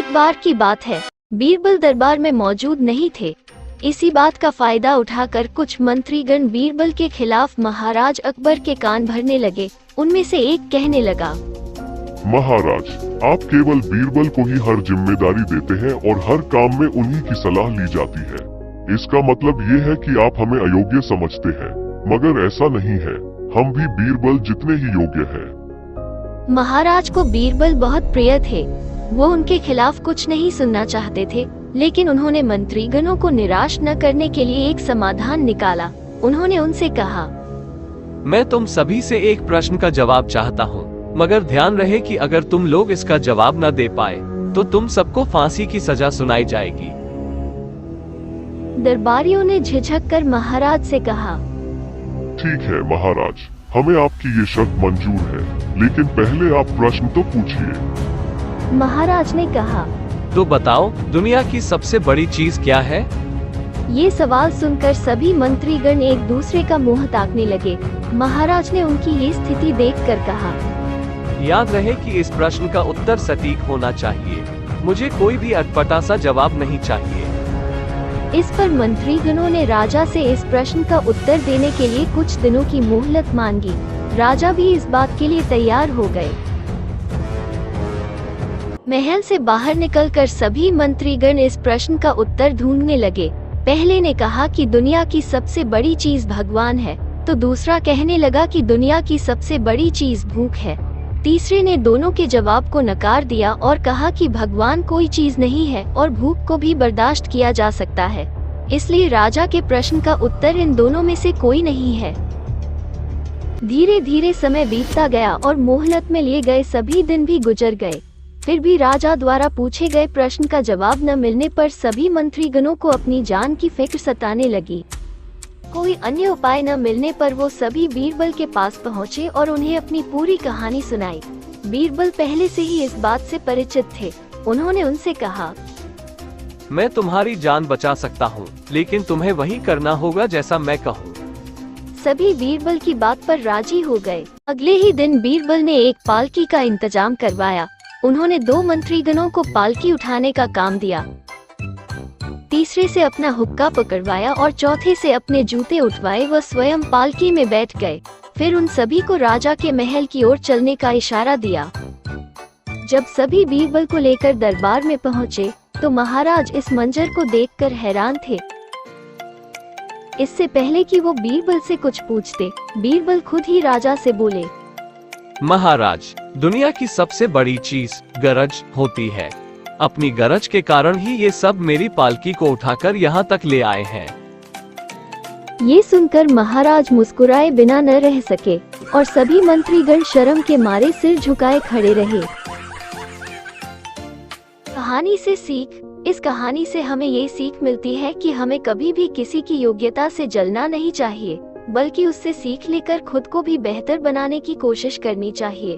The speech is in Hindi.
एक बार की बात है, बीरबल दरबार में मौजूद नहीं थे। इसी बात का फायदा उठाकर कुछ मंत्रीगण बीरबल के खिलाफ महाराज अकबर के कान भरने लगे। उनमें से एक कहने लगा, महाराज, आप केवल बीरबल को ही हर जिम्मेदारी देते हैं और हर काम में उन्हीं की सलाह ली जाती है। इसका मतलब ये है कि आप हमें अयोग्य समझते हैं, मगर ऐसा नहीं है। हम भी बीरबल जितने ही योग्य हैं। महाराज को बीरबल बहुत प्रिय थे। वो उनके खिलाफ कुछ नहीं सुनना चाहते थे, लेकिन उन्होंने मंत्रीगणों को निराश न करने के लिए एक समाधान निकाला। उन्होंने उनसे कहा, मैं तुम सभी से एक प्रश्न का जवाब चाहता हूँ, मगर ध्यान रहे कि अगर तुम लोग इसका जवाब न दे पाए तो तुम सबको फांसी की सजा सुनाई जाएगी। दरबारियों ने झिझक कर महाराज से कहा, ठीक है महाराज, हमें आपकी ये शर्त मंजूर है, लेकिन पहले आप प्रश्न तो पूछिए। महाराज ने कहा, तो बताओ, दुनिया की सबसे बड़ी चीज क्या है? ये सवाल सुनकर सभी मंत्रीगण एक दूसरे का मुंह ताकने लगे। महाराज ने उनकी ये स्थिति देखकर कहा, याद रहे कि इस प्रश्न का उत्तर सटीक होना चाहिए। मुझे कोई भी अटपटा सा जवाब नहीं चाहिए। इस पर मंत्रीगणों ने राजा से इस प्रश्न का उत्तर देने के लिए कुछ दिनों की मोहलत मांगी। राजा भी इस बात के लिए तैयार हो गए। महल से बाहर निकलकर सभी मंत्रीगण इस प्रश्न का उत्तर ढूंढने लगे। पहले ने कहा कि दुनिया की सबसे बड़ी चीज भगवान है, तो दूसरा कहने लगा कि दुनिया की सबसे बड़ी चीज भूख है। तीसरे ने दोनों के जवाब को नकार दिया और कहा कि भगवान कोई चीज नहीं है और भूख को भी बर्दाश्त किया जा सकता है। इसलिए राजा के प्रश्न का उत्तर इन दोनों में से कोई नहीं है। धीरे धीरे समय बीतता गया और मोहलत में लिए गए सभी दिन भी गुजर गए। फिर भी राजा द्वारा पूछे गए प्रश्न का जवाब न मिलने पर सभी मंत्रीगणों को अपनी जान की फिक्र सताने लगी। कोई अन्य उपाय न मिलने पर वो सभी बीरबल के पास पहुँचे और उन्हें अपनी पूरी कहानी सुनाई। बीरबल पहले से ही इस बात से परिचित थे। उन्होंने उनसे कहा, मैं तुम्हारी जान बचा सकता हूँ, लेकिन तुम्हें वही करना होगा जैसा मैं कहूँ। सभी बीरबल की बात पर राजी हो गए। अगले ही दिन बीरबल ने एक पालकी का इंतजाम करवाया। उन्होंने 2 मंत्रीगणों को पालकी उठाने का काम दिया, तीसरे से अपना हुक्का पकड़वाया और चौथे से अपने जूते उठवाए। वह स्वयं पालकी में बैठ गए। फिर उन सभी को राजा के महल की ओर चलने का इशारा दिया। जब सभी बीरबल को लेकर दरबार में पहुंचे, तो महाराज इस मंजर को देखकर हैरान थे। इससे पहले कि वो बीरबल से कुछ पूछते, बीरबल खुद ही राजा से बोले, महाराज, दुनिया की सबसे बड़ी चीज गरज होती है। अपनी गरज के कारण ही ये सब मेरी पालकी को उठाकर यहाँ तक ले आए हैं। ये सुनकर महाराज मुस्कुराए बिना न रह सके और सभी मंत्रीगण शर्म के मारे सिर झुकाए खड़े रहे। कहानी से सीख। इस कहानी से हमें ये सीख मिलती है कि हमें कभी भी किसी की योग्यता से जलना नहीं चाहिए, बल्कि उससे सीख लेकर खुद को भी बेहतर बनाने की कोशिश करनी चाहिए।